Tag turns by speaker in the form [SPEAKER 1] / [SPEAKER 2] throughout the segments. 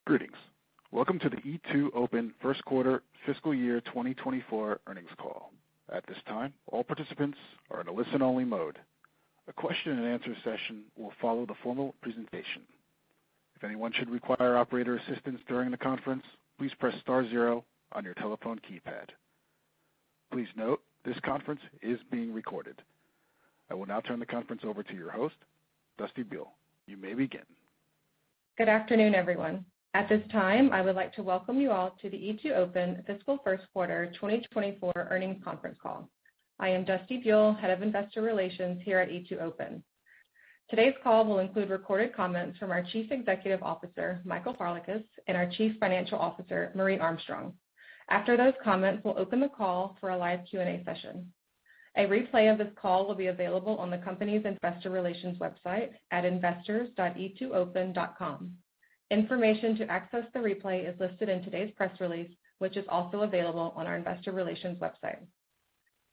[SPEAKER 1] Greetings. Welcome to the E2open first quarter fiscal year 2024 earnings call. At this time, all participants are in a listen-only mode. A question and answer session will follow the formal presentation. If anyone should require operator assistance during the conference, please press star zero on your telephone keypad. Please note, this conference is being recorded. I will now turn the conference over to your host, Dusty Buell. You may begin.
[SPEAKER 2] Good afternoon, everyone. At this time, I would like to welcome you all to the E2open fiscal first quarter 2024 earnings conference call. I am Dusty Buell, Head of Investor Relations here at E2open. Today's call will include recorded comments from our Chief Executive Officer, Michael Farlekas, and our Chief Financial Officer, Marie Armstrong. After those comments, we'll open the call for a live Q&A session. A replay of this call will be available on the company's investor relations website at investors.e2open.com. Information to access the replay is listed in today's press release, which is also available on our investor relations website.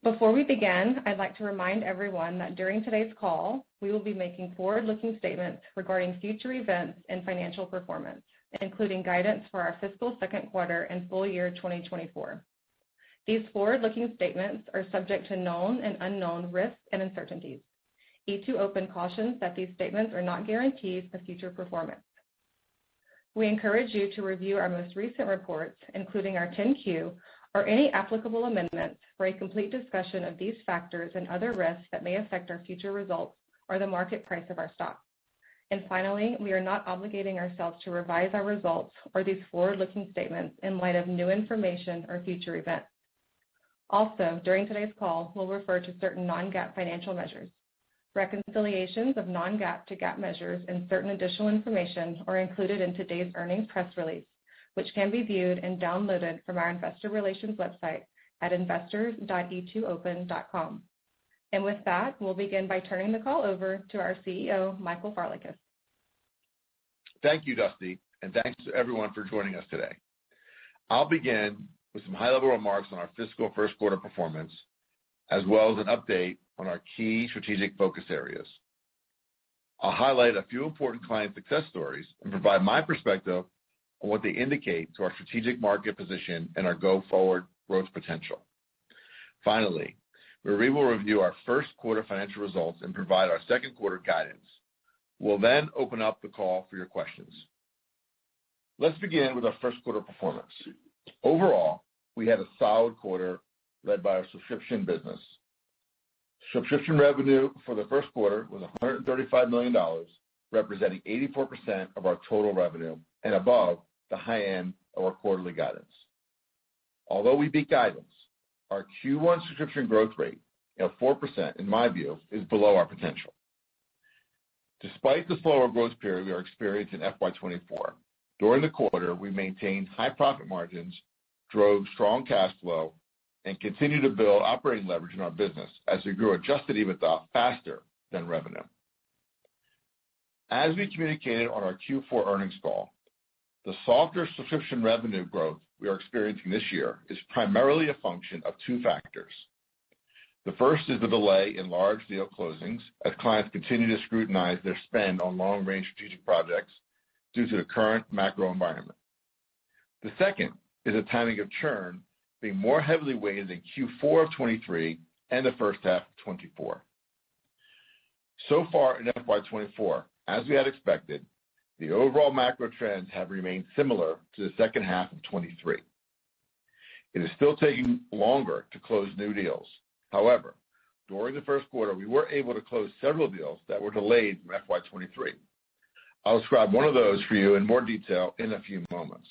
[SPEAKER 2] Before we begin, I'd like to remind everyone that during today's call, we will be making forward-looking statements regarding future events and financial performance, including guidance for our fiscal second quarter and full year 2024. These forward-looking statements are subject to known and unknown risks and uncertainties. E2open cautions that these statements are not guarantees of future performance. We encourage you to review our most recent reports, including our 10-Q, or any applicable amendments for a complete discussion of these factors and other risks that may affect our future results or the market price of our stock. And finally, we are not obligating ourselves to revise our results or these forward-looking statements in light of new information or future events. Also, during today's call, we'll refer to certain non-GAAP financial measures. Reconciliations of non-GAAP to GAAP measures and certain additional information are included in today's earnings press release, which can be viewed and downloaded from our investor relations website at investors.e2open.com. And with that, we'll begin by turning the call over to our CEO, Michael Farlekas.
[SPEAKER 3] Thank you, Dusty, and thanks to everyone for joining us today. I'll begin with some high-level remarks on our fiscal first quarter performance, as well as an update on our key strategic focus areas. I'll highlight a few important client success stories and provide my perspective on what they indicate to our strategic market position and our go-forward growth potential. Finally, Marie will review our first quarter financial results and provide our second quarter guidance. We'll then open up the call for your questions. Let's begin with our first quarter performance. Overall, we had a solid quarter led by our subscription business. Subscription revenue for the first quarter was $135 million, representing 84% of our total revenue and above the high end of our quarterly guidance. Although we beat guidance, our Q1 subscription growth rate of 4%, in my view, is below our potential. Despite the slower growth period we are experiencing in FY24, during the quarter, we maintained high profit margins, drove strong cash flow, and continue to build operating leverage in our business as we grew adjusted EBITDA faster than revenue. As we communicated on our Q4 earnings call, the softer subscription revenue growth we are experiencing this year is primarily a function of two factors. The first is the delay in large deal closings as clients continue to scrutinize their spend on long-range strategic projects due to the current macro environment. The second is the timing of churn being more heavily weighted in Q4 of 23 and the first half of 24. So far in FY24, as we had expected, the overall macro trends have remained similar to the second half of 23. It is still taking longer to close new deals. However, during the first quarter, we were able to close several deals that were delayed from FY23. I'll describe one of those for you in more detail in a few moments.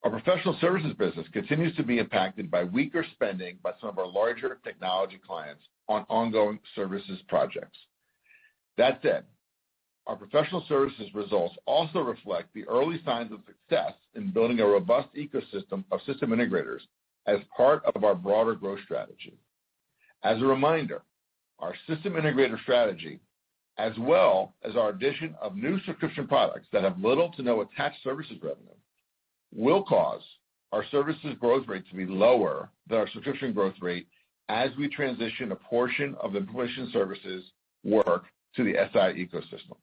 [SPEAKER 3] Our professional services business continues to be impacted by weaker spending by some of our larger technology clients on ongoing services projects. That said, our professional services results also reflect the early signs of success in building a robust ecosystem of system integrators as part of our broader growth strategy. As a reminder, our system integrator strategy, as well as our addition of new subscription products that have little to no attached services revenue, will cause our services growth rate to be lower than our subscription growth rate as we transition a portion of the implementation services work to the SI ecosystem.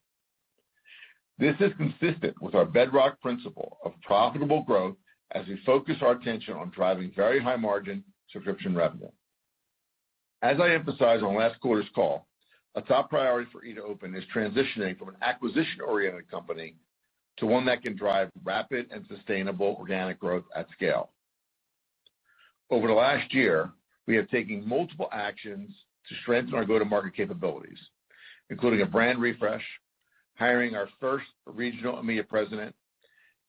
[SPEAKER 3] This is consistent with our bedrock principle of profitable growth as we focus our attention on driving very high margin subscription revenue. As I emphasized on last quarter's call, a top priority for E2open is transitioning from an acquisition-oriented company to one that can drive rapid and sustainable organic growth at scale. Over the last year, we have taken multiple actions to strengthen our go-to-market capabilities, including a brand refresh, hiring our first regional EMEA president,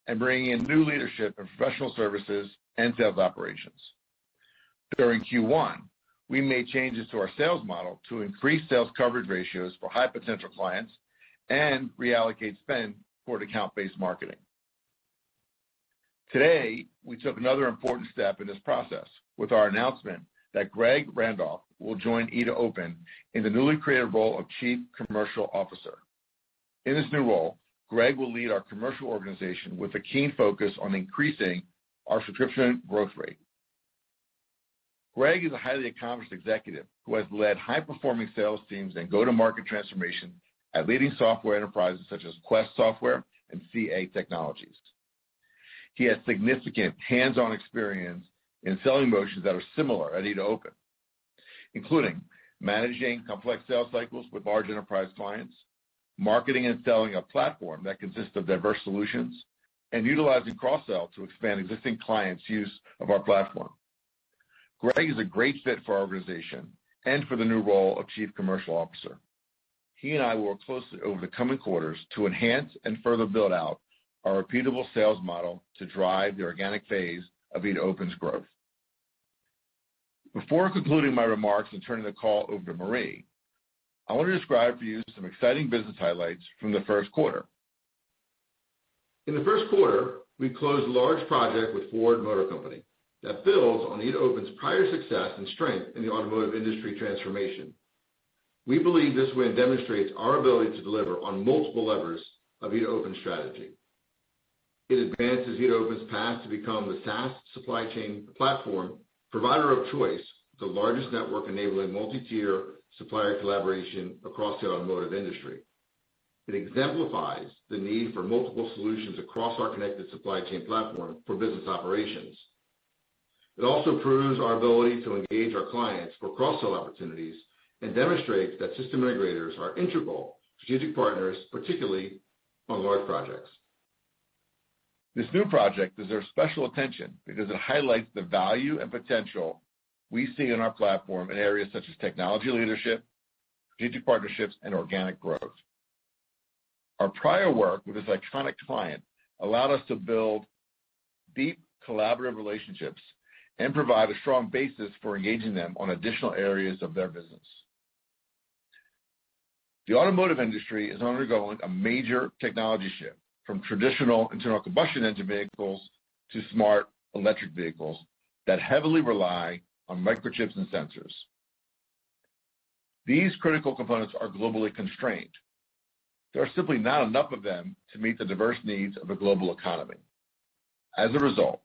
[SPEAKER 3] and bringing in new leadership in professional services and sales operations. During Q1, we made changes to our sales model to increase sales coverage ratios for high potential clients and reallocate spend toward account-based marketing. Today, we took another important step in this process with our announcement that Greg Randolph will join E2open in the newly created role of Chief Commercial Officer. In this new role, Greg will lead our commercial organization with a keen focus on increasing our subscription growth rate. Greg is a highly accomplished executive who has led high-performing sales teams and go-to-market transformation at leading software enterprises such as Quest Software and CA Technologies. He has significant hands-on experience in selling motions that are similar at E2open, including managing complex sales cycles with large enterprise clients, marketing and selling a platform that consists of diverse solutions, and utilizing cross-sell to expand existing clients' use of our platform. Greg is a great fit for our organization and for the new role of Chief Commercial Officer. He and I will work closely over the coming quarters to enhance and further build out our repeatable sales model to drive the organic phase of E2open's growth. Before concluding my remarks and turning the call over to Marie, I want to describe for you some exciting business highlights from the first quarter.
[SPEAKER 4] In the first quarter, we closed a large project with Ford Motor Company that builds on E2open's prior success and strength in the automotive industry transformation. We believe this win demonstrates our ability to deliver on multiple levers of E2open's strategy. It advances E2open's path to become the SaaS supply chain platform provider of choice, the largest network enabling multi-tier supplier collaboration across the automotive industry. It exemplifies the need for multiple solutions across our connected supply chain platform for business operations. It also proves our ability to engage our clients for cross-sell opportunities and demonstrates that system integrators are integral strategic partners, particularly on large projects.
[SPEAKER 3] This new project deserves special attention because it highlights the value and potential we see in our platform in areas such as technology leadership, strategic partnerships, and organic growth. Our prior work with this iconic client allowed us to build deep collaborative relationships and provide a strong basis for engaging them on additional areas of their business. The automotive industry is undergoing a major technology shift from traditional internal combustion engine vehicles to smart electric vehicles that heavily rely on microchips and sensors. These critical components are globally constrained. There are simply not enough of them to meet the diverse needs of a global economy. As a result,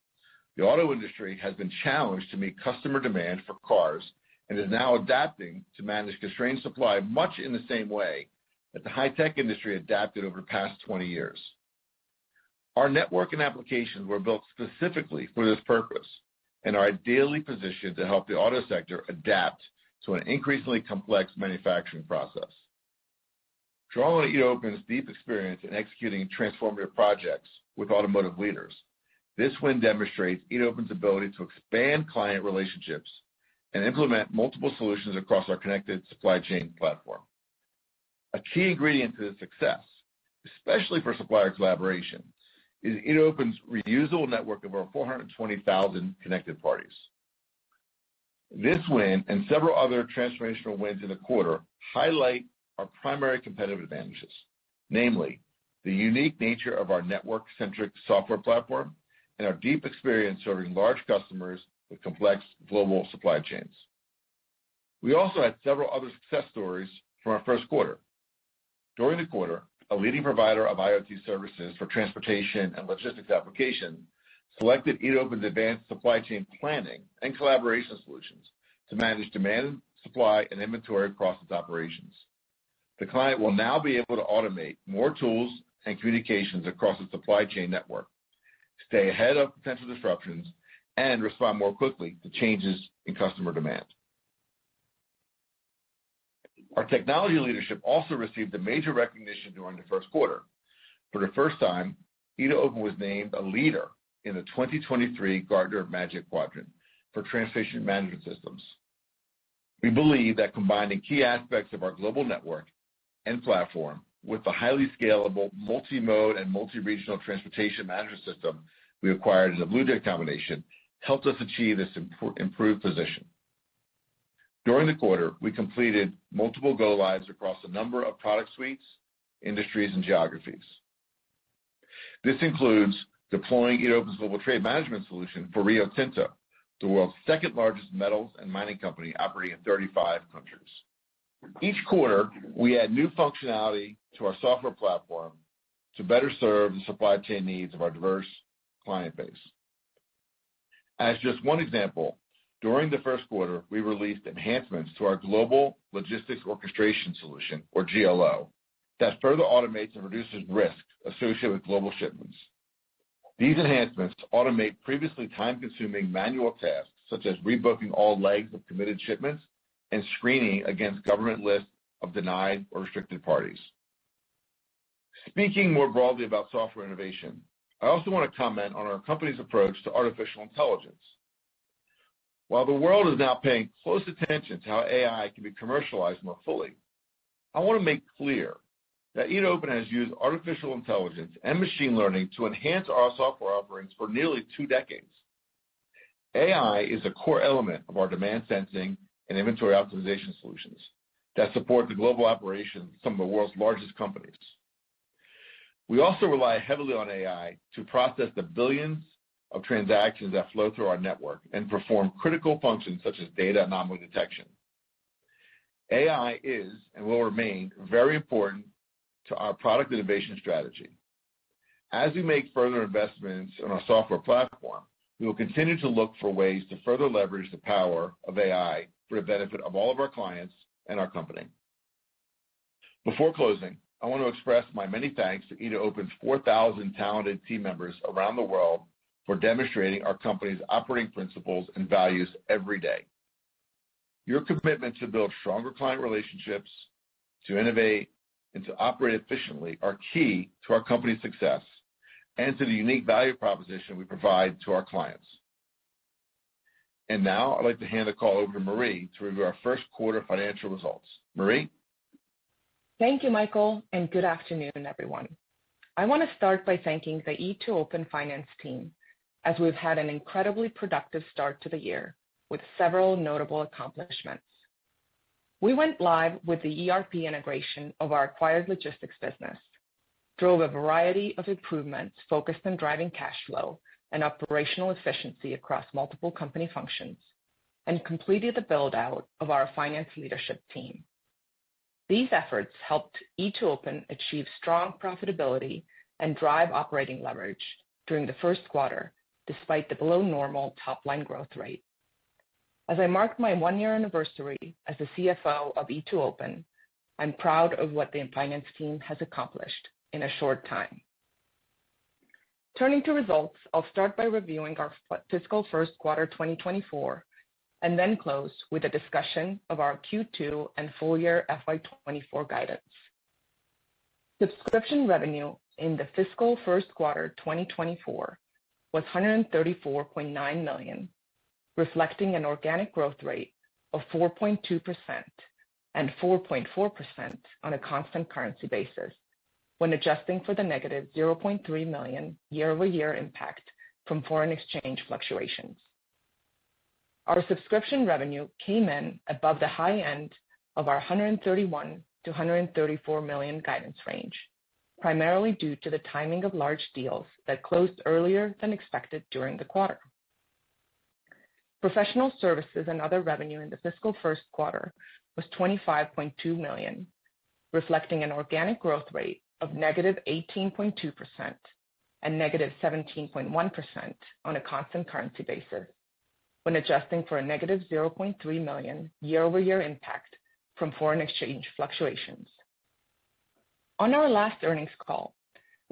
[SPEAKER 3] the auto industry has been challenged to meet customer demand for cars and is now adapting to manage constrained supply much in the same way that the high-tech industry adapted over the past 20 years. Our network and applications were built specifically for this purpose and are ideally positioned to help the auto sector adapt to an increasingly complex manufacturing process. Drawing on E2open's deep experience in executing transformative projects with automotive leaders, this win demonstrates E2open's ability to expand client relationships and implement multiple solutions across our connected supply chain platform. A key ingredient to this success, especially for supplier collaboration, is E2open's reusable network of over 420,000 connected parties. This win and several other transformational wins in the quarter highlight our primary competitive advantages, namely the unique nature of our network-centric software platform and our deep experience serving large customers with complex global supply chains. We also had several other success stories from our first quarter. During the quarter, a leading provider of IoT services for transportation and logistics applications selected E2open's advanced supply chain planning and collaboration solutions to manage demand, supply, and inventory across its operations. The client will now be able to automate more tools and communications across the supply chain network, stay ahead of potential disruptions, and respond more quickly to changes in customer demand. Our technology leadership also received a major recognition during the first quarter. For the first time, E2open was named a leader in the 2023 Gartner Magic Quadrant for Transportation Management Systems. We believe that combining key aspects of our global network and platform with the highly scalable multi-mode and multi-regional transportation management system we acquired in the Blue Jet combination helped us achieve this improved position. During the quarter, we completed multiple go-lives across a number of product suites, industries, and geographies. This includes deploying E2open's global trade management solution for Rio Tinto, the world's second-largest metals and mining company operating in 35 countries. Each quarter, we add new functionality to our software platform to better serve the supply chain needs of our diverse client base. As just one example, during the first quarter, we released enhancements to our Global Logistics Orchestration solution, or GLO, that further automates and reduces risk associated with global shipments. These enhancements automate previously time-consuming manual tasks, such as rebooking all legs of committed shipments and screening against government lists of denied or restricted parties. Speaking more broadly about software innovation, I also want to comment on our company's approach to artificial intelligence. While the world is now paying close attention to how AI can be commercialized more fully, I want to make clear that E2open has used artificial intelligence and machine learning to enhance our software offerings for nearly 2 decades. AI is a core element of our demand sensing and inventory optimization solutions that support the global operations of some of the world's largest companies. We also rely heavily on AI to process the billions of transactions that flow through our network and perform critical functions such as data anomaly detection. AI is and will remain very important to our product innovation strategy. As we make further investments in our software platform, we will continue to look for ways to further leverage the power of AI for the benefit of all of our clients and our company. Before closing, I want to express my many thanks to E2open's 4,000 talented team members around the world for demonstrating our company's operating principles and values every day. Your commitment to build stronger client relationships, to innovate, and to operate efficiently are key to our company's success and to the unique value proposition we provide to our clients. And now I'd like to hand the call over to Marie to review our first quarter financial results. Marie?
[SPEAKER 5] Thank you, Michael, and good afternoon, everyone. I want to start by thanking the E2open finance team, as we've had an incredibly productive start to the year with several notable accomplishments. We went live with the ERP integration of our acquired logistics business, drove a variety of improvements focused on driving cash flow and operational efficiency across multiple company functions, and completed the build-out of our finance leadership team. These efforts helped E2open achieve strong profitability and drive operating leverage during the first quarter, despite the below-normal top-line growth rate. As I mark my 1-year anniversary as the CFO of E2open, I'm proud of what the finance team has accomplished in a short time. Turning to results, I'll start by reviewing our fiscal first quarter 2024, and then close with a discussion of our Q2 and full-year FY24 guidance. Subscription revenue in the fiscal first quarter 2024 was $134.9 million, reflecting an organic growth rate of 4.2% and 4.4% on a constant currency basis, when adjusting for the negative $0.3 million year-over-year impact from foreign exchange fluctuations. Our subscription revenue came in above the high end of our $131 to $134 million guidance range, primarily due to the timing of large deals that closed earlier than expected during the quarter. Professional services and other revenue in the fiscal first quarter was $25.2 million, reflecting an organic growth rate of negative 18.2% and negative 17.1% on a constant currency basis, when adjusting for a negative $0.3 million year-over-year impact from foreign exchange fluctuations. On our last earnings call,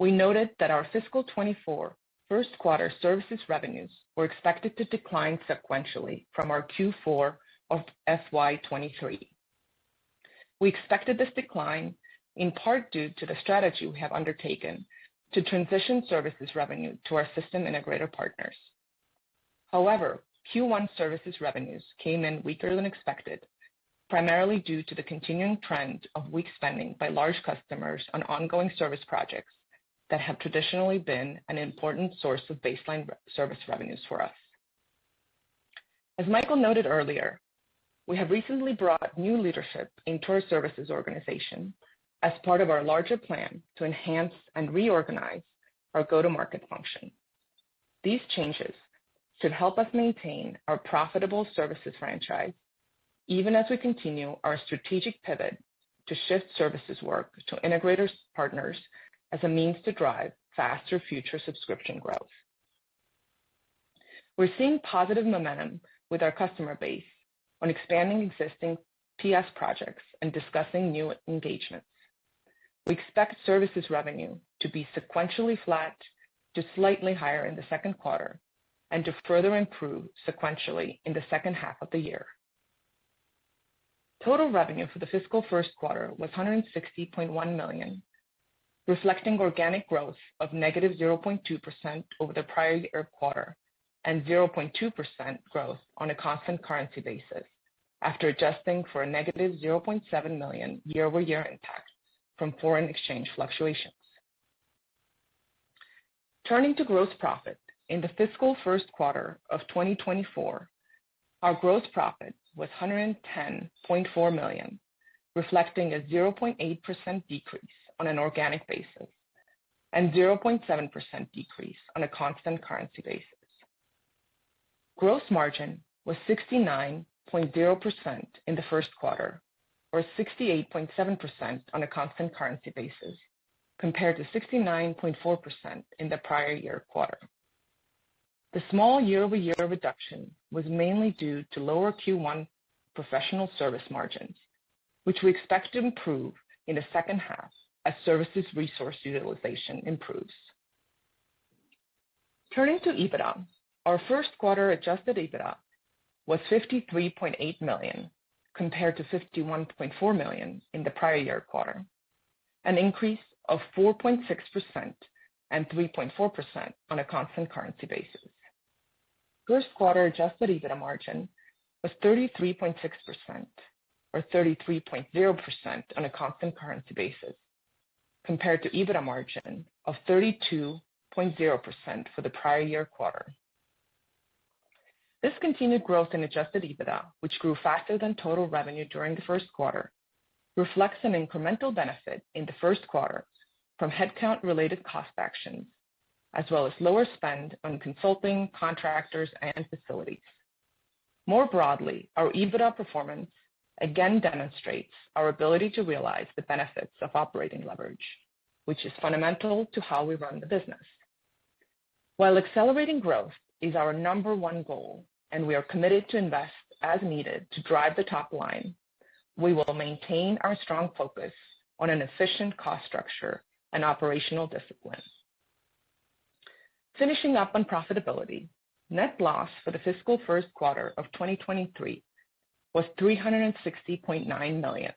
[SPEAKER 5] we noted that our fiscal 24 first quarter services revenues were expected to decline sequentially from our Q4 of FY23. We expected this decline in part due to the strategy we have undertaken to transition services revenue to our system integrator partners. However, Q1 services revenues came in weaker than expected, primarily due to the continuing trend of weak spending by large customers on ongoing service projects that have traditionally been an important source of baseline service revenues for us. As Michael noted earlier, we have recently brought new leadership into our services organization as part of our larger plan to enhance and reorganize our go-to-market function. These changes should help us maintain our profitable services franchise, even as we continue our strategic pivot to shift services work to integrators partners as a means to drive faster future subscription growth. We're seeing positive momentum with our customer base on expanding existing PS projects and discussing new engagements. We expect services revenue to be sequentially flat to slightly higher in the second quarter and to further improve sequentially in the second half of the year. Total revenue for the fiscal first quarter was $160.1 million, reflecting organic growth of negative 0.2% over the prior year quarter and 0.2% growth on a constant currency basis, after adjusting for a negative 0.7 million year-over-year impact from foreign exchange fluctuations. Turning to gross profit, in the fiscal first quarter of 2024, our gross profit was $110.4 million, reflecting a 0.8% decrease on an organic basis and 0.7% decrease on a constant currency basis. Gross margin was 69.0% in the first quarter, or 68.7% on a constant currency basis, compared to 69.4% in the prior year quarter. The small year-over-year reduction was mainly due to lower Q1 professional service margins, which we expect to improve in the second half as services resource utilization improves. Turning to EBITDA, our first quarter adjusted EBITDA was $53.8 million, compared to $51.4 million in the prior year quarter, an increase of 4.6% and 3.4% on a constant currency basis. First quarter adjusted EBITDA margin was 33.6%, or 33.0% on a constant currency basis, compared to EBITDA margin of 32.0% for the prior year quarter. This continued growth in adjusted EBITDA, which grew faster than total revenue during the first quarter, reflects an incremental benefit in the first quarter from headcount-related cost actions, as well as lower spend on consulting, contractors, and facilities. More broadly, our EBITDA performance again demonstrates our ability to realize the benefits of operating leverage, which is fundamental to how we run the business. While accelerating growth is our number one goal, and we are committed to invest as needed to drive the top line, we will maintain our strong focus on an efficient cost structure and operational discipline. Finishing up on profitability, net loss for the fiscal first quarter of 2023 was $360.9 million.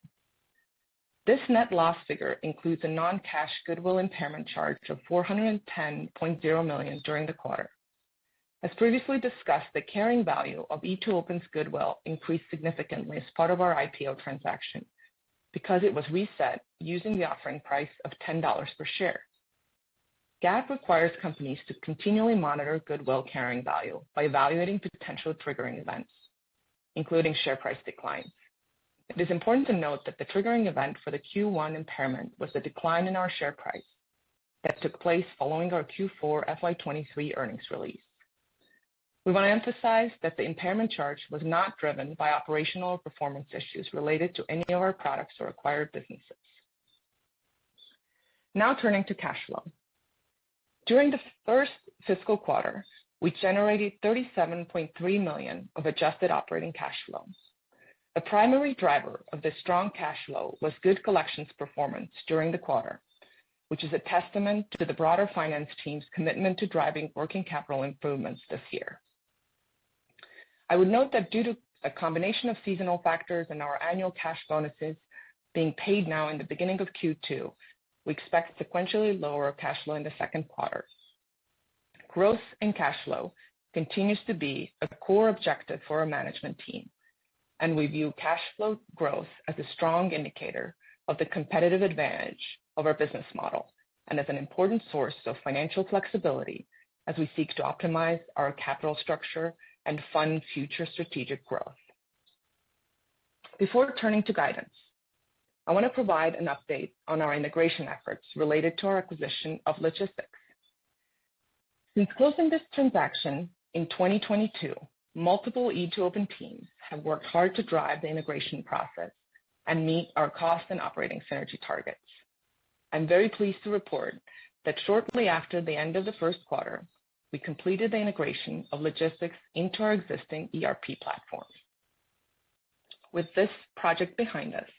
[SPEAKER 5] This net loss figure includes a non-cash goodwill impairment charge of $410.0 million during the quarter. As previously discussed, the carrying value of E2open's goodwill increased significantly as part of our IPO transaction because it was reset using the offering price of $10 per share. GAAP requires companies to continually monitor goodwill carrying value by evaluating potential triggering events, including share price declines. It is important to note that the triggering event for the Q1 impairment was the decline in our share price that took place following our Q4 FY23 earnings release. We want to emphasize that the impairment charge was not driven by operational or performance issues related to any of our products or acquired businesses. Now turning to cash flow. During the first fiscal quarter, we generated $37.3 million of adjusted operating cash flow. The primary driver of this strong cash flow was good collections performance during the quarter, which is a testament to the broader finance team's commitment to driving working capital improvements this year. I would note that due to a combination of seasonal factors and our annual cash bonuses being paid now in the beginning of Q2, we expect sequentially lower cash flow in the second quarter. Growth in cash flow continues to be a core objective for our management team, and we view cash flow growth as a strong indicator of the competitive advantage of our business model and as an important source of financial flexibility as we seek to optimize our capital structure and fund future strategic growth. Before turning to guidance, I want to provide an update on our integration efforts related to our acquisition of Logistyx. Since closing this transaction in 2022, multiple E2open teams have worked hard to drive the integration process and meet our cost and operating synergy targets. I'm very pleased to report that shortly after the end of the first quarter, we completed the integration of Logistyx into our existing ERP platform. With this project behind us,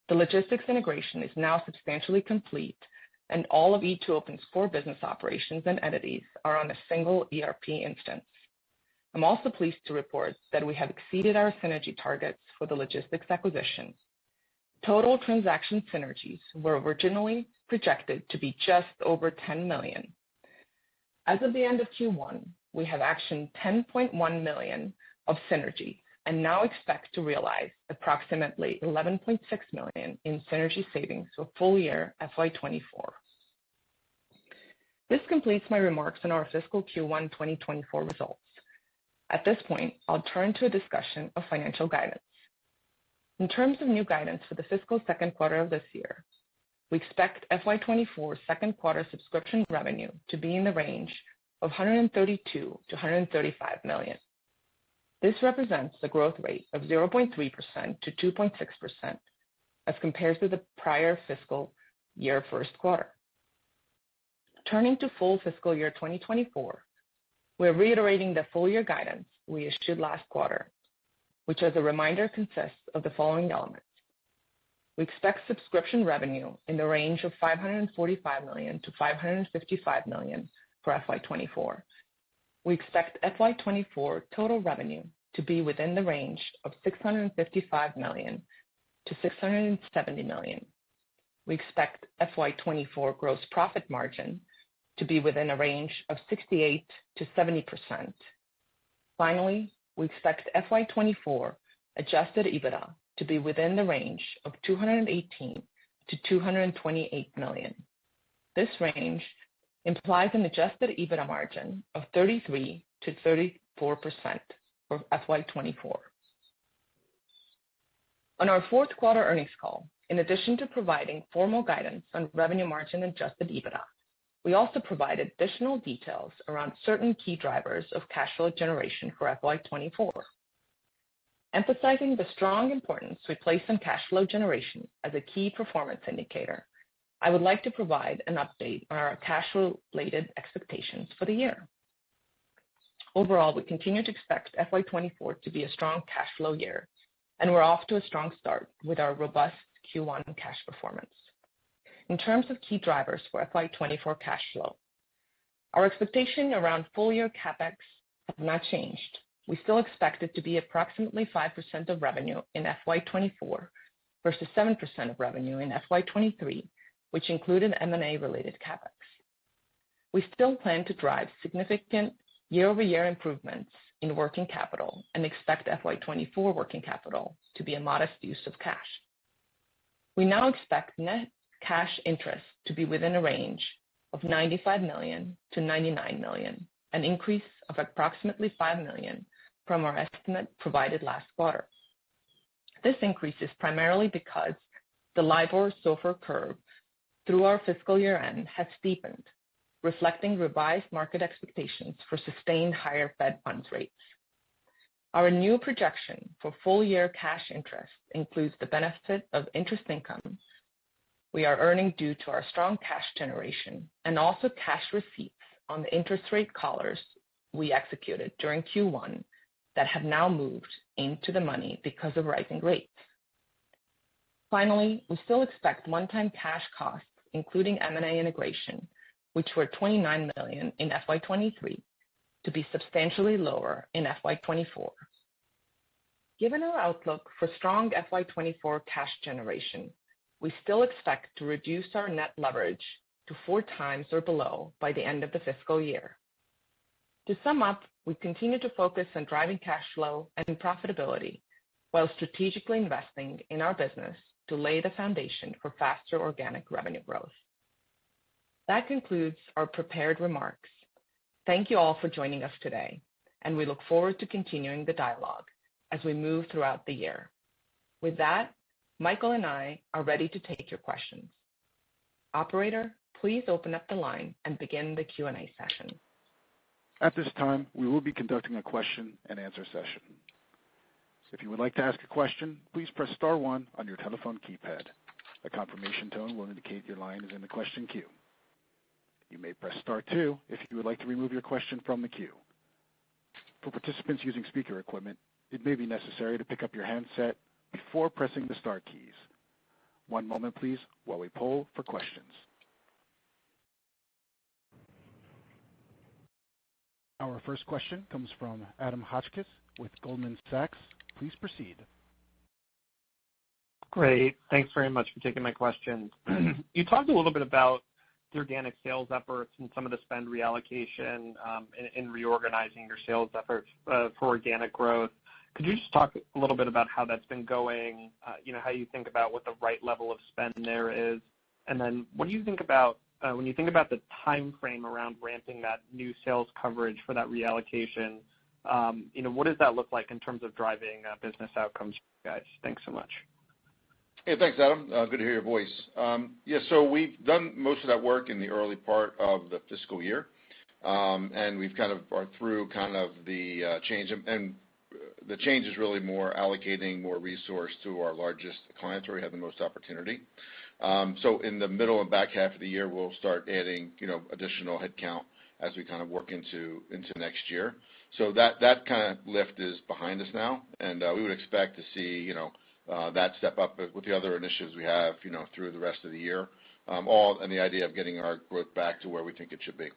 [SPEAKER 5] the Logistyx integration is now substantially complete, and all of E2open's core business operations and entities are on a single ERP instance. I'm also pleased to report that we have exceeded our synergy targets for the Logistyx acquisition. Total transaction synergies were originally projected to be just over $10 million. As of the end of Q1, we have actioned $10.1 million of synergies and now expect to realize approximately $11.6 million in synergy savings for full year FY24. This completes my remarks on our fiscal Q1 2024 results. At this point, I'll turn to a discussion of financial guidance. In terms of new guidance for the fiscal second quarter of this year, we expect FY24 second quarter subscription revenue to be in the range of $132 to $135 million. This represents a growth rate of 0.3% to 2.6% as compared to the prior fiscal year first quarter. Turning to full fiscal year 2024, we're reiterating the full year guidance we issued last quarter, which as a reminder consists of the following elements. We expect subscription revenue in the range of $545 million to $555 million for FY24. We expect FY24 total revenue to be within the range of $655 million to $670 million. We expect FY24 gross profit margin to be within a range of 68 to 70%. Finally, we expect FY24 adjusted EBITDA to be within the range of $218 to $228 million. This range implies an adjusted EBITDA margin of 33 to 34% for FY24. On our fourth quarter earnings call, in addition to providing formal guidance on revenue margin and adjusted EBITDA, we also provided additional details around certain key drivers of cash flow generation for FY24. Emphasizing the strong importance we place on cash flow generation as a key performance indicator, I would like to provide an update on our cash flow-related expectations for the year. Overall, we continue to expect FY24 to be a strong cash flow year, and we're off to a strong start with our robust Q1 cash performance. In terms of key drivers for FY24 cash flow, our expectation around full-year CapEx has not changed. We still expect it to be approximately 5% of revenue in FY24 versus 7% of revenue in FY23, which included M&A-related CapEx. We still plan to drive significant year-over-year improvements in working capital and expect FY24 working capital to be a modest use of cash. We now expect net cash interest to be within a range of $95 million to $99 million, an increase of approximately $5 million from our estimate provided last quarter. This increase is primarily because the LIBOR-SOFR curve through our fiscal year end has steepened, reflecting revised market expectations for sustained higher Fed funds rates. Our new projection for full-year cash interest includes the benefit of interest income we are earning due to our strong cash generation and also cash receipts on the interest rate collars we executed during Q1 that have now moved into the money because of rising rates. Finally, we still expect one-time cash costs including M&A integration, which were $29 million in FY23, to be substantially lower in FY24. Given our outlook for strong FY24 cash generation, we still expect to reduce our net leverage to 4 times or below by the end of the fiscal year. To sum up, we continue to focus on driving cash flow and profitability while strategically investing in our business to lay the foundation for faster organic revenue growth. That concludes our prepared remarks. Thank you all for joining us today, and we look forward to continuing the dialogue as we move throughout the year. With that, Michael and I are ready to take your questions. Operator, please open up the line and begin the Q&A session.
[SPEAKER 1] At this time, we will be conducting a question and answer session. If you would like to ask a question, please press star 1 on your telephone keypad. A confirmation tone will indicate your line is in the question queue. You may press star 2 if you would like to remove your question from the queue. For participants using speaker equipment, it may be necessary to pick up your handset before pressing the star keys. One moment, please, while we poll for questions. Our first question comes from Adam Hotchkiss with Goldman Sachs. Please proceed.
[SPEAKER 6] Great. Thanks very much for taking my question. You talked a little bit about the organic sales efforts and some of the spend reallocation in reorganizing your sales efforts for organic growth. Could you just talk a little bit about how that's been going, how you think about what the right level of spend there is? And then what do you think about when you think about the time frame around ramping that new sales coverage for that reallocation, what does that look like in terms of driving business outcomes for you guys? Thanks so much.
[SPEAKER 3] Hey, thanks, Adam. Good to hear your voice. So we've done most of that work in the early part of the fiscal year, and we've kind of are through kind of the change. And the change is really more allocating more resource to our largest clients where we have the most opportunity. So in the middle and back half of the year, we'll start adding, additional headcount as we kind of work into next year. So that kind of lift is behind us now, and we would expect to see, that step up with the other initiatives we have, through the rest of the year, all in the idea of getting our growth back to where we think it should be.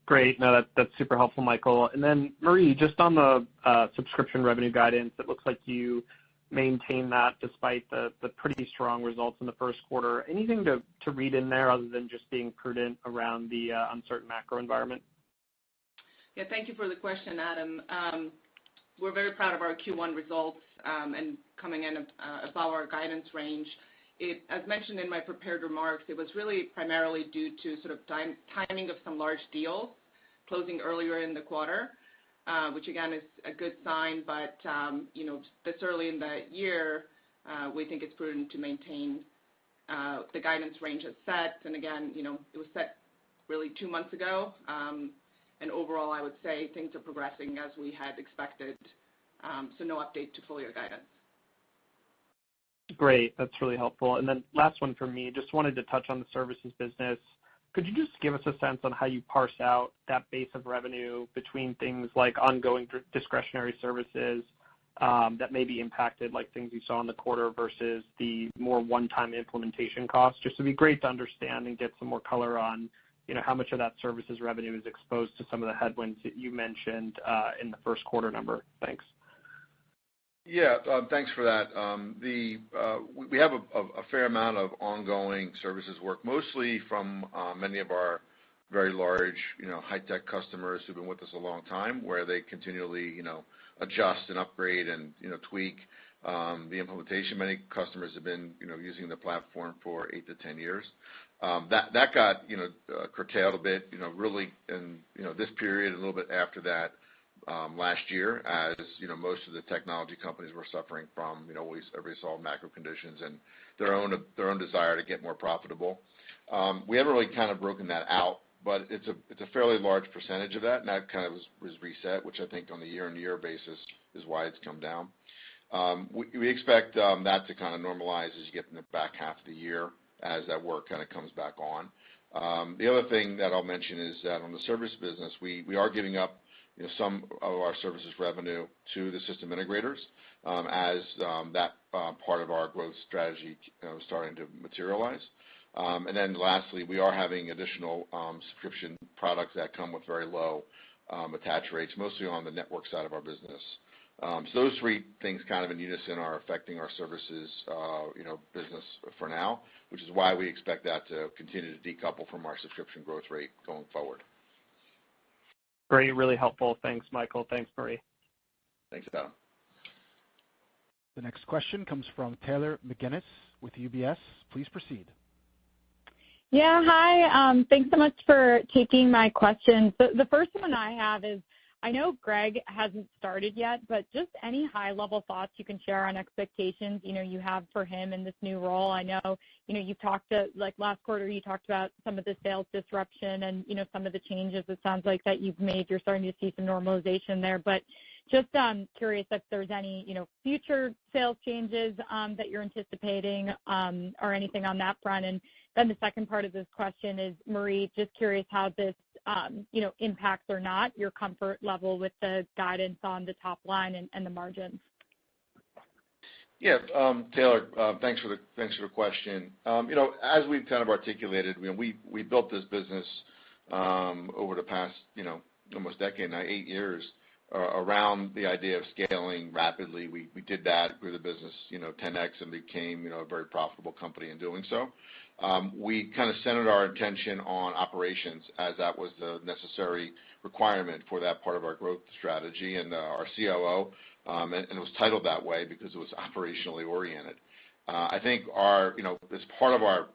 [SPEAKER 6] Great. No, that's super helpful, Michael. And then, Marie, just on the subscription revenue guidance, it looks like you maintain that despite the pretty strong results in the first quarter. Anything to read in there other than just being prudent around the uncertain macro environment?
[SPEAKER 7] Yeah, thank you for the question, Adam. We're very proud of our Q1 results and coming in above our guidance range. As mentioned in my prepared remarks, it was really primarily due to sort of timing of some large deals closing earlier in the quarter, which again is a good sign. But this early in the year, we think it's prudent to maintain the guidance range as set. And again, it was set really 2 months ago. And overall, I would say things are progressing as we had expected. So no update to full year guidance.
[SPEAKER 6] Great. That's really helpful. And then last one for me, just wanted to touch on the services business. Could you just give us a sense on how you parse out that base of revenue between things like ongoing discretionary services that may be impacted, like things you saw in the quarter, versus the more one-time implementation costs? Just to be great to understand and get some more color on, how much of that services revenue is exposed to some of the headwinds that you mentioned in the first quarter number. Thanks.
[SPEAKER 3] Yeah, thanks for that. We have a fair amount of ongoing services work, mostly from many of our very large, high-tech customers who've been with us a long time, where they continually, adjust and upgrade and, tweak the implementation. Many customers have been, using the platform for 8 to 10 years. That got, curtailed a bit, really in, this period, a little bit after that. Last year, as most of the technology companies were suffering from, everybody saw macro conditions and their own desire to get more profitable. We haven't really kind of broken that out, but it's a fairly large percentage of that, and that kind of was reset, which I think on the year-on-year basis is why it's come down. We expect that to kind of normalize as you get in the back half of the year as that work kind of comes back on. The other thing that I'll mention is that on the service business, we are giving up some of our services revenue to the system integrators as that part of our growth strategy starting to materialize. And then lastly, we are having additional subscription products that come with very low attach rates, mostly on the network side of our business. So those three things kind of in unison are affecting our services business for now, which is why we expect that to continue to decouple from our subscription growth rate going forward.
[SPEAKER 6] Great, really helpful. Thanks, Michael. Thanks, Marie.
[SPEAKER 3] Thanks, Adam.
[SPEAKER 1] The next question comes from Taylor McGinnis with UBS. Please proceed.
[SPEAKER 8] Yeah, hi. Thanks so much for taking my questions. The first one I have is, I know Greg hasn't started yet, but just any high-level thoughts you can share on expectations, you have for him in this new role. I know, you've talked last quarter, you talked about some of the sales disruption and, some of the changes it sounds like that you've made. You're starting to see some normalization there, but just curious if there's any, future sales changes that you're anticipating or anything on that front. And then the second part of this question is, Marie, just curious how this, impacts or not your comfort level with the guidance on the top line and the margins.
[SPEAKER 3] Yeah, Taylor, thanks for the question. As we've kind of articulated, we built this business over the past, almost decade now, 8 years, around the idea of scaling rapidly. We did that, grew the business, 10x, and became, a very profitable company in doing so. We kind of centered our attention on operations as that was the necessary requirement for that part of our growth strategy, and our COO, and it was titled that way because it was operationally oriented. I think as part of our,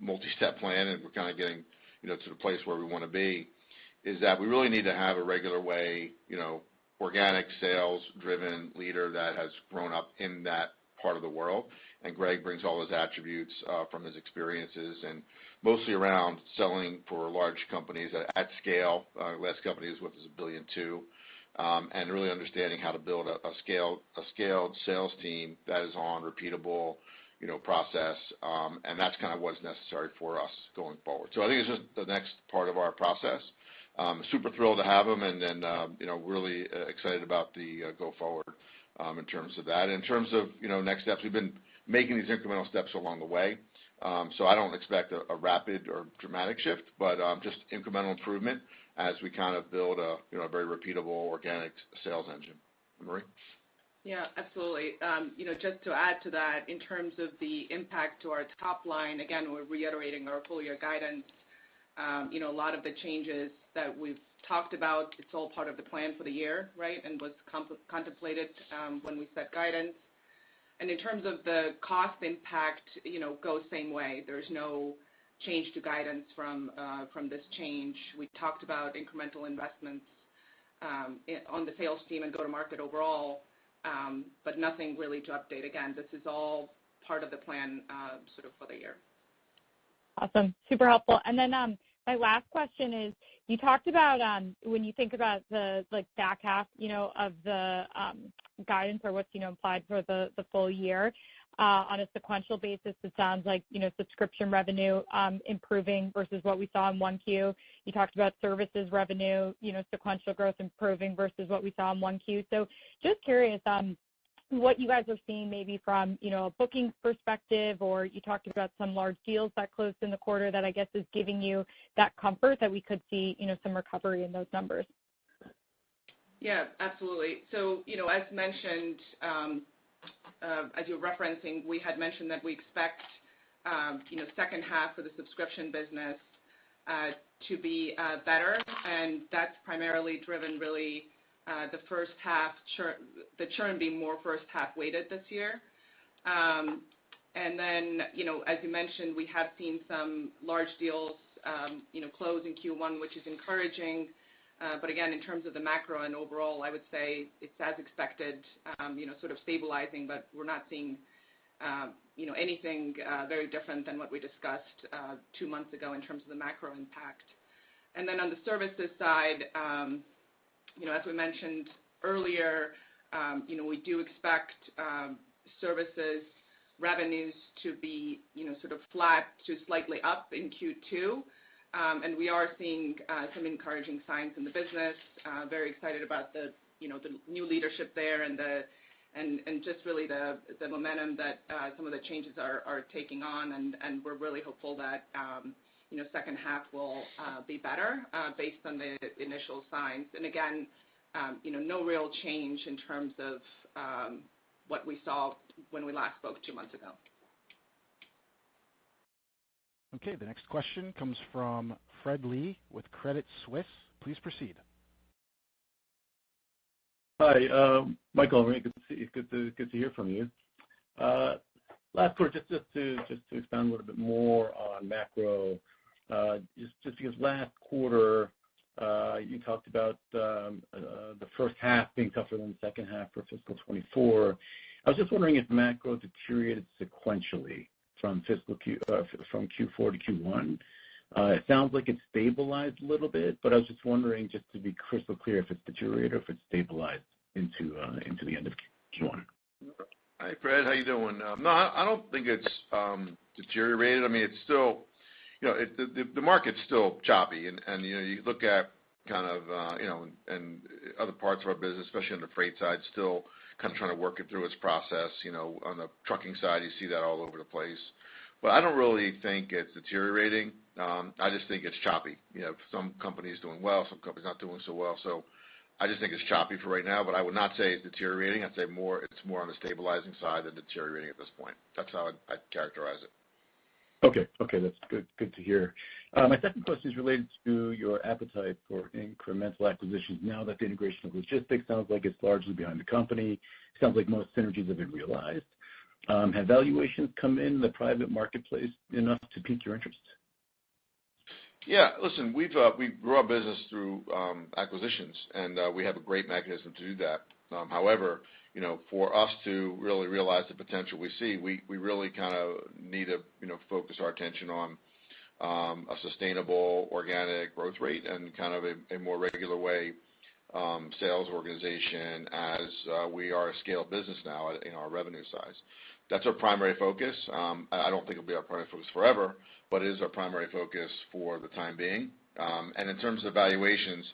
[SPEAKER 3] multi-step plan, and we're kind of getting, to the place where we want to be, is that we really need to have a regular way, organic sales-driven leader that has grown up in that part of the world. And Greg brings all his attributes from his experiences, and mostly around selling for large companies at scale. Last company is with us $1.2 billion, and really understanding how to build a scaled sales team that is on repeatable, process, and that's kind of what's necessary for us going forward. So I think it's just the next part of our process. Super thrilled to have him, and then really excited about the go forward in terms of that. In terms of next steps, we've been making these incremental steps along the way, so I don't expect a rapid or dramatic shift, but just incremental improvement as we kind of build a very repeatable organic sales engine. Marie?
[SPEAKER 7] Yeah, absolutely. Just to add to that, in terms of the impact to our top line, again, we're reiterating our full year guidance. A lot of the changes that we've talked about, it's all part of the plan for the year, right, and was contemplated when we set guidance. And in terms of the cost impact, goes same way. There's no change to guidance from this change. We talked about incremental investments on the sales team and go-to-market overall, but nothing really to update. Again, this is all part of the plan sort of for the year.
[SPEAKER 8] Awesome. Super helpful. And then my last question is, you talked about when you think about the back half, of the guidance or what's, implied for the full year on a sequential basis, it sounds like, subscription revenue improving versus what we saw in 1Q. You talked about services revenue, sequential growth improving versus what we saw in 1Q. So just curious what you guys are seeing maybe from, a bookings perspective, or you talked about some large deals that closed in the quarter that I guess is giving you that comfort that we could see, some recovery in those numbers.
[SPEAKER 7] Yeah, absolutely. So, as mentioned, as you're referencing, we had mentioned that we expect, second half of the subscription business to be better, and that's primarily driven really the first half the churn being more first half weighted this year. And then, as you mentioned, we have seen some large deals, close in Q1, which is encouraging. But again, in terms of the macro and overall, I would say it's as expected, sort of stabilizing, but we're not seeing, anything very different than what we discussed 2 months ago in terms of the macro impact. And then on the services side, as we mentioned earlier, we do expect services revenues to be, sort of flat to slightly up in Q2. and we are seeing some encouraging signs in the business. Very excited about the new leadership there and just really the momentum that some of the changes are taking on, and we're really hopeful that second half will be better based on the initial signs. And again, no real change in terms of what we saw when we last spoke 2 months ago.
[SPEAKER 1] Okay, the next question comes from Fred Lee with Credit Suisse. Please proceed.
[SPEAKER 9] Hi, Michael. Very good to hear from you. Last quarter, just to expand a little bit more on macro, just because last quarter you talked about the first half being tougher than the second half for fiscal 24. I was just wondering if macro deteriorated sequentially from from Q4 to Q1. It sounds like it's stabilized a little bit, but I was just wondering, just to be crystal clear, if it's deteriorated or if it's stabilized into the end of Q1.
[SPEAKER 3] Hi, Fred. How you doing? No, I don't think it's deteriorated. I mean, it's still, the market's still choppy, and you look at kind of, and other parts of our business, especially on the freight side, still kind of trying to work it through its process. On the trucking side, you see that all over the place. But I don't really think it's deteriorating. I just think it's choppy. Some companies doing well, some companies not doing so well. So I just think it's choppy for right now, but I would not say it's deteriorating. I'd say it's more on the stabilizing side than deteriorating at this point. That's how I'd characterize it.
[SPEAKER 9] Okay, that's good to hear. My second question is related to your appetite for incremental acquisitions. Now that the integration of logistics sounds like it's largely behind the company, sounds like most synergies have been realized. Have valuations come in the private marketplace enough to pique your interest?
[SPEAKER 3] Yeah, listen, we grew our business through acquisitions, and we have a great mechanism to do that. However, for us to really realize the potential we see, we really kind of need to focus our attention on a sustainable organic growth rate and kind of a more regular way sales organization as we are a scale business now in our revenue size. That's our primary focus. I don't think it'll be our primary focus forever, but it is our primary focus for the time being. And in terms of valuations,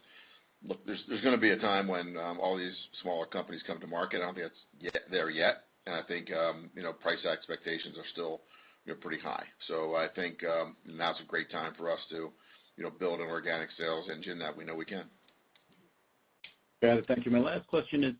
[SPEAKER 3] look, there's going to be a time when all these smaller companies come to market. I don't think it's there yet, and I think price expectations are still pretty high. So I think now's a great time for us to build an organic sales engine that we know we can.
[SPEAKER 9] Got it. Thank you. My last question is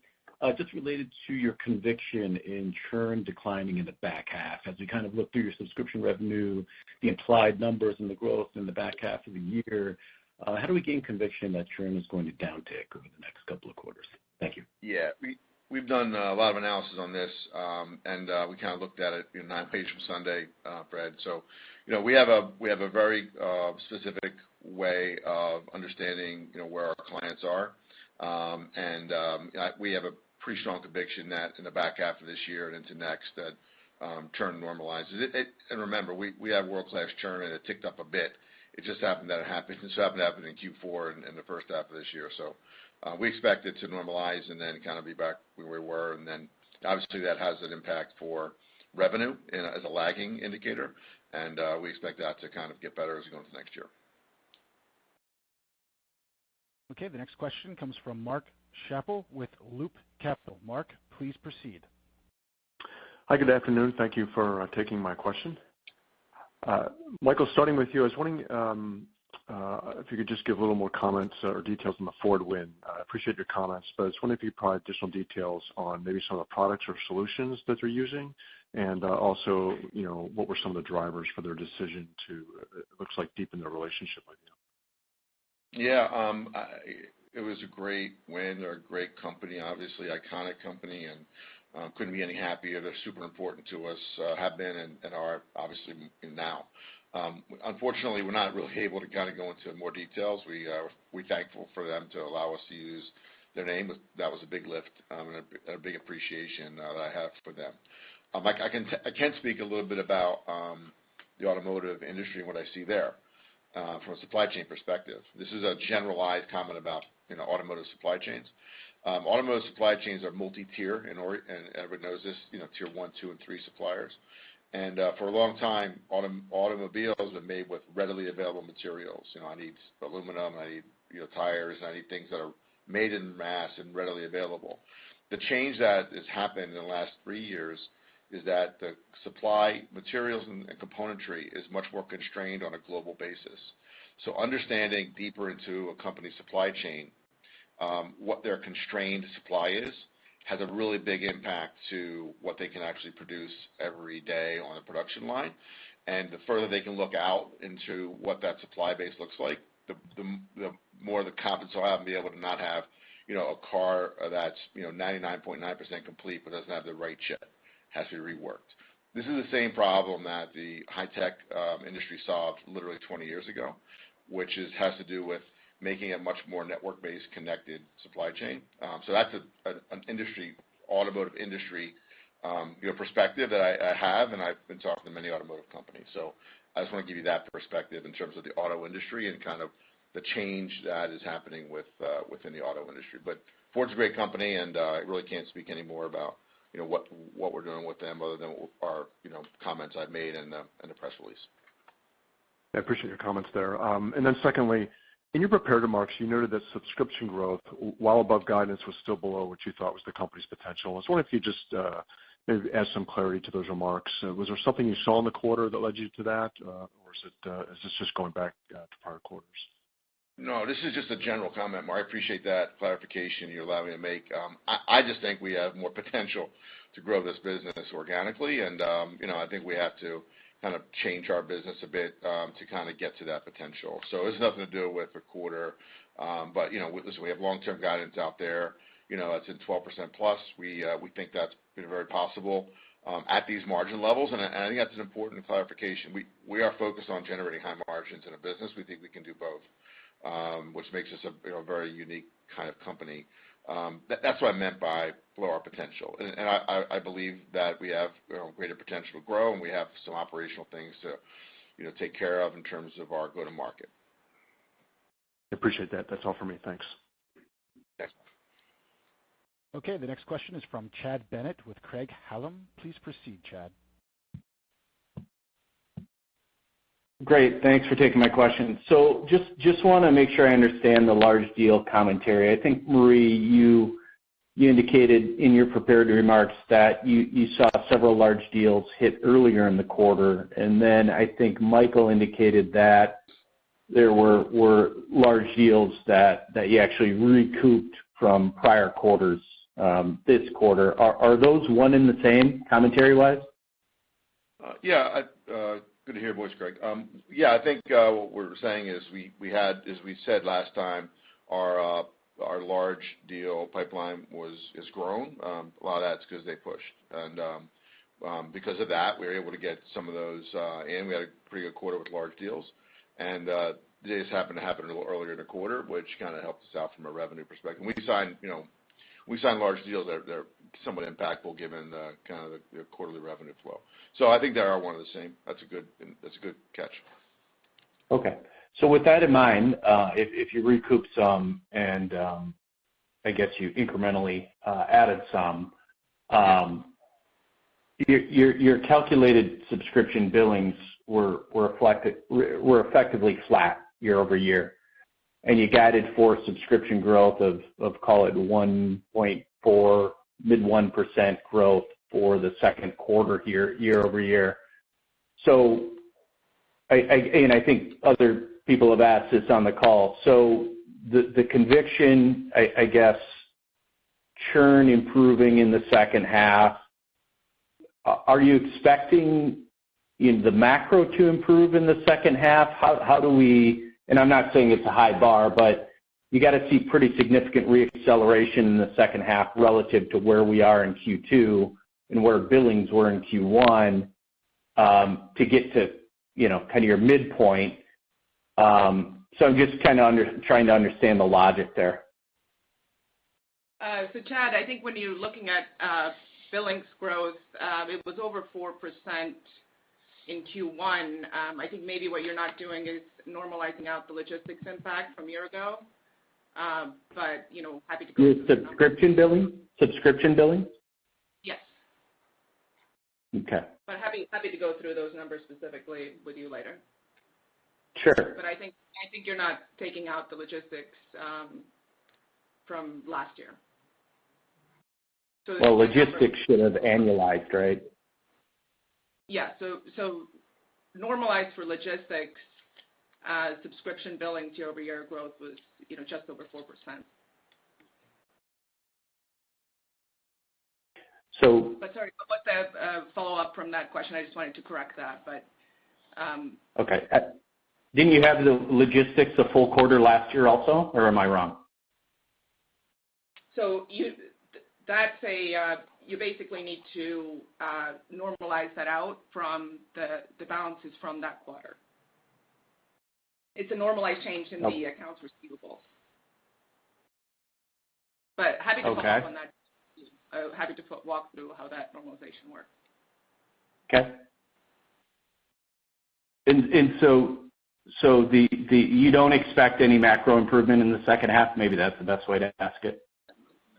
[SPEAKER 9] just related to your conviction in churn declining in the back half. As we kind of look through your subscription revenue, the implied numbers and the growth in the back half of the year, how do we gain conviction that churn is going to downtick over the next couple of quarters? Thank you.
[SPEAKER 3] Yeah, we've done a lot of analysis on this, and we kind of looked at it 9 pages from Sunday, Fred. So, we have a very specific way of understanding where our clients are, and we have a pretty strong conviction that in the back half of this year and into next that churn normalizes. And remember, we have world-class churn, and it ticked up a bit. It just happened that it happened. It just happened to happen in Q4 and the first half of this year. So we expect it to normalize and then kind of be back where we were. And then obviously that has an impact for revenue as a lagging indicator. And we expect that to kind of get better as we go into next year.
[SPEAKER 1] Okay, the next question comes from Mark Schappel with Loop Capital. Mark, please proceed.
[SPEAKER 10] Hi, good afternoon. Thank you for taking my question. Michael, starting with you, I was wondering if you could just give a little more comments or details on the Ford win. I appreciate your comments, but I was wondering if you could provide additional details on maybe some of the products or solutions that they're using, and also, what were some of the drivers for their decision to, it looks like, deepen their relationship with you.
[SPEAKER 3] Yeah, it was a great win. They're a great company, obviously, iconic company, and couldn't be any happier. They're super important to us, have been and are obviously now. Unfortunately, we're not really able to kind of go into more details. We're thankful for them to allow us to use their name. That was a big lift and a big appreciation that I have for them. I can speak a little bit about the automotive industry and what I see there from a supply chain perspective. This is a generalized comment about automotive supply chains. Automotive supply chains are multi-tier, and everyone knows this. Tier 1, 2, and 3 suppliers. And for a long time, automobiles have been made with readily available materials. I need aluminum, I need tires, and I need things that are made in mass and readily available. The change that has happened in the last 3 years is that the supply materials and componentry is much more constrained on a global basis. So understanding deeper into a company's supply chain, what their constrained supply is, has a really big impact to what they can actually produce every day on a production line. And the further they can look out into what that supply base looks like, the more the confidence they'll have and be able to not have, a car that's, 99.9% complete but doesn't have the right chip, has to be reworked. This is the same problem that the high-tech industry solved literally 20 years ago, which has to do with making a much more network-based connected supply chain. So that's an industry, automotive industry, perspective that I have, and I've been talking to many automotive companies. So I just want to give you that perspective in terms of the auto industry and kind of the change that is happening within the auto industry. But Ford's a great company, and I really can't speak any more about what we're doing with them other than our comments I've made in the press release.
[SPEAKER 10] I appreciate your comments there. And then secondly, in your prepared remarks, you noted that subscription growth, while above guidance, was still below what you thought was the company's potential. I was wondering if you just maybe add some clarity to those remarks. Was there something you saw in the quarter that led you to that, or is this just going back to prior quarters?
[SPEAKER 3] No, this is just a general comment, Mark. I appreciate that clarification you allow me to make. I just think we have more potential to grow this business organically, and I think we have to kind of change our business a bit to kind of get to that potential. So it's nothing to do with the quarter, but listen, we have long-term guidance out there. That's in 12% plus. We think that's very possible at these margin levels, and I think that's an important clarification. We are focused on generating high margins in a business. We think we can do both. Which makes us a very unique kind of company. That's what I meant by below our potential. And I believe that we have greater potential to grow, and we have some operational things to take care of in terms of our go-to-market.
[SPEAKER 10] I appreciate that. That's all for me. Thanks.
[SPEAKER 3] Thanks.
[SPEAKER 1] Okay, the next question is from Chad Bennett with Craig-Hallum. Please proceed, Chad.
[SPEAKER 11] Great. Thanks for taking my question. So just want to make sure I understand the large deal commentary. I think, Marie, you indicated in your prepared remarks that you saw several large deals hit earlier in the quarter, and then I think Michael indicated that there were large deals that you actually recouped from prior quarters this quarter. Are those one and the same commentary-wise?
[SPEAKER 3] Yeah. Good to hear your voice, Greg. I think what we're saying is we had, as we said last time, our large deal pipeline is grown. A lot of that's because they pushed, and because of that, we were able to get some of those in. We had a pretty good quarter with large deals, and they just happened to happen a little earlier in the quarter, which kind of helped us out from a revenue perspective. We signed large deals that are somewhat impactful given the kind of the quarterly revenue flow. So I think they are one and the same. That's a good catch.
[SPEAKER 11] Okay. So with that in mind, if you recoup some and I guess you incrementally added some, your calculated subscription billings were effectively flat year over year, and you guided for subscription growth of call it 1.4 mid 1% growth for the second quarter here year over year. So I think other people have asked this on the call. So the conviction, I guess, churn improving in the second half. Are you expecting the macro to improve in the second half? How do we? And I'm not saying it's a high bar, but you got to see pretty significant reacceleration in the second half relative to where we are in Q2 and where billings were in Q1 to get to kind of your midpoint. So I'm just kind of trying to understand the logic there.
[SPEAKER 7] So Chad, I think when you're looking at billings growth, it was over 4% in Q1. I think maybe what you're not doing is normalizing out the logistics impact from a year ago. But happy to go.
[SPEAKER 11] Your subscription billing? Subscription billing?
[SPEAKER 7] Yes.
[SPEAKER 11] Okay.
[SPEAKER 7] But happy to go through those numbers specifically with you later.
[SPEAKER 11] Sure.
[SPEAKER 7] But I think you're not taking out the logistics from last year. So
[SPEAKER 11] well, logistics should have annualized, right?
[SPEAKER 7] Yeah. So normalized for logistics, subscription billings year-over-year growth was just over 4%.
[SPEAKER 11] So,
[SPEAKER 7] but sorry, what's the follow-up from that question? I just wanted to correct that. But
[SPEAKER 11] okay, didn't you have the logistics a full quarter last year also, or am I wrong?
[SPEAKER 7] So you basically need to normalize that out from the balances from that quarter. It's a normalized change in the accounts receivables. But happy to follow up on that. Happy to walk through how that normalization works.
[SPEAKER 11] Okay. And so you don't expect any macro improvement in the second half? Maybe that's the best way to ask it.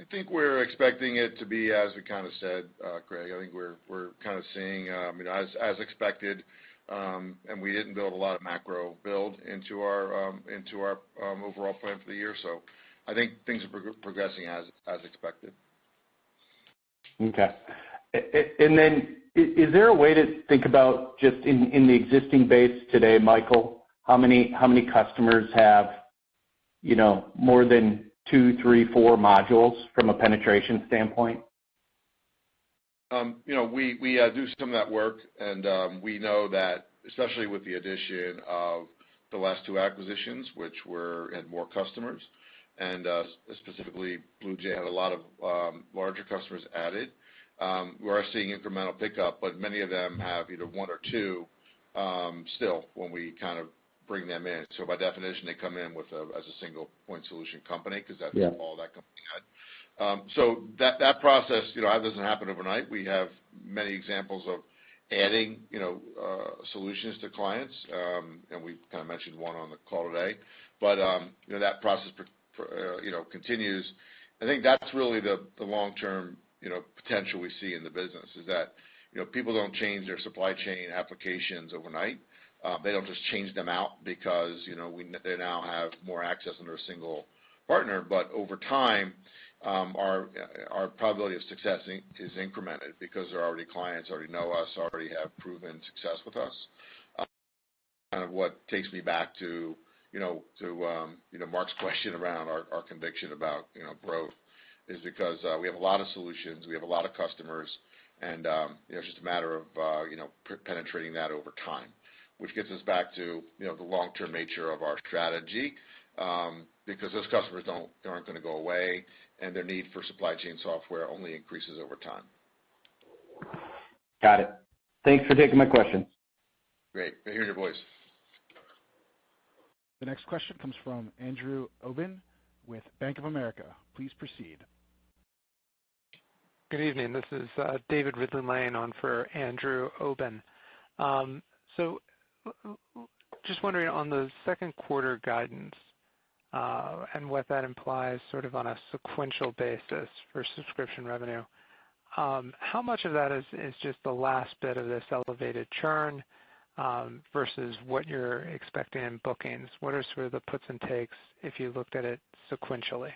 [SPEAKER 3] I think we're expecting it to be as we kind of said, Craig. I think we're kind of seeing as expected, and we didn't build a lot of macro build into our overall plan for the year. So I think things are progressing as expected.
[SPEAKER 11] Okay. And then is there a way to think about just in the existing base today, Michael, how many customers have, more than 2, 3, 4 modules from a penetration standpoint?
[SPEAKER 3] We do some of that work, and we know that, especially with the addition of the last 2 acquisitions, which had more customers, and specifically Blue Jay had a lot of larger customers added. We are seeing incremental pickup, but many of them have either 1 or 2 still when we kind of bring them in. So by definition, they come in as a single point solution company because that's all that company had. So that process, that doesn't happen overnight. We have many examples of adding, solutions to clients, and we kind of mentioned one on the call today. But that process, continues. I think that's really the long-term, potential we see in the business is that, people don't change their supply chain applications overnight. They don't just change them out because, they now have more access under a single partner. But over time, our probability of success is incremented because they're already clients, already know us, already have proven success with us. Kind of what takes me back to Mark's question around our conviction about, growth is because we have a lot of solutions, we have a lot of customers, and it's just a matter of penetrating that over time, which gets us back to the long-term nature of our strategy, because those customers aren't going to go away, and their need for supply chain software only increases over time.
[SPEAKER 11] Got it. Thanks for taking my question.
[SPEAKER 3] Great. Good hearing your voice.
[SPEAKER 1] The next question comes from Andrew Obin with Bank of America. Please proceed.
[SPEAKER 12] Good evening. This is David Ridley-Lane on for Andrew Obin. So just wondering on the second quarter guidance and what that implies sort of on a sequential basis for subscription revenue. How much of that is just the last bit of this elevated churn versus what you're expecting in bookings? What are sort of the puts and takes if you looked at it sequentially?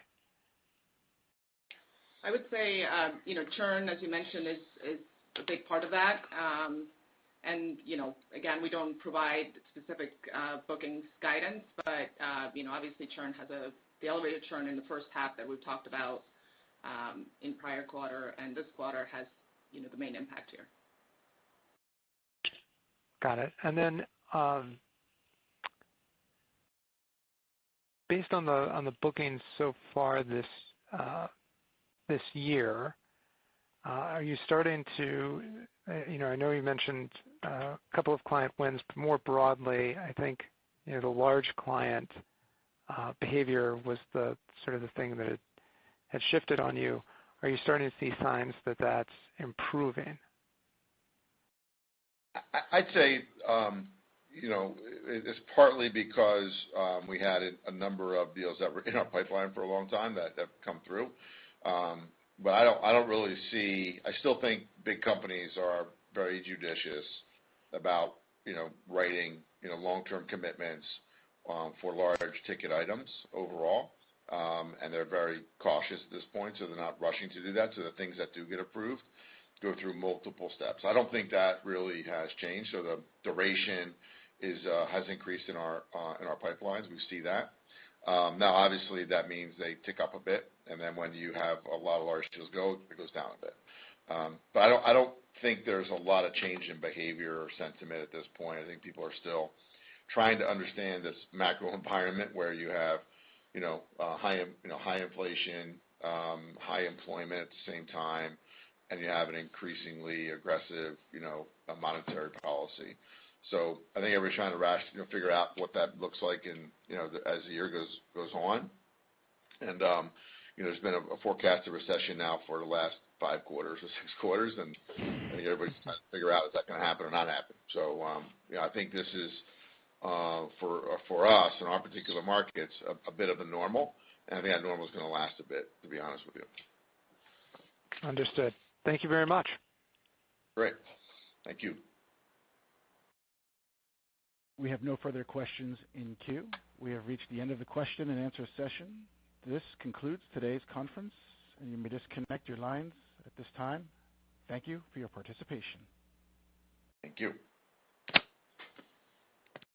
[SPEAKER 7] I would say, churn, as you mentioned, is a big part of that. And, again, we don't provide specific bookings guidance, but, obviously churn has the elevated churn in the first half that we've talked about in prior quarter, and this quarter has, the main impact here.
[SPEAKER 12] Got it. And then based on the bookings so far this year, are you starting to, I know you mentioned a couple of client wins, but more broadly, I think, the large client behavior was the sort of the thing that had shifted on you. Are you starting to see signs that that's improving?
[SPEAKER 3] I'd say, it's partly because we had a number of deals that were in our pipeline for a long time that have come through. But I don't really see. I still think big companies are very judicious about, writing, long-term commitments for large ticket items overall. And they're very cautious at this point, so they're not rushing to do that. So the things that do get approved go through multiple steps. I don't think that really has changed. So the duration has increased in our pipelines. We see that. Now, obviously, that means they tick up a bit, and then when you have a lot of large deals it goes down a bit. But I don't think there's a lot of change in behavior or sentiment at this point. I think people are still trying to understand this macro environment where you have, high inflation, high employment at the same time, and you have an increasingly aggressive, monetary policy. So I think everybody's trying to figure out what that looks like as the year goes on. And there's been a forecasted recession now for the last 5 quarters or 6 quarters, and I think everybody's trying to figure out is that going to happen or not happen. So I think this is for us in our particular markets a bit of a normal, and I think that normal is going to last a bit, to be honest with you.
[SPEAKER 12] Understood. Thank you very much.
[SPEAKER 3] Great. Thank you.
[SPEAKER 1] We have no further questions in queue. We have reached the end of the question and answer session. This concludes today's conference, and you may disconnect your lines at this time. Thank you for your participation.
[SPEAKER 3] Thank you.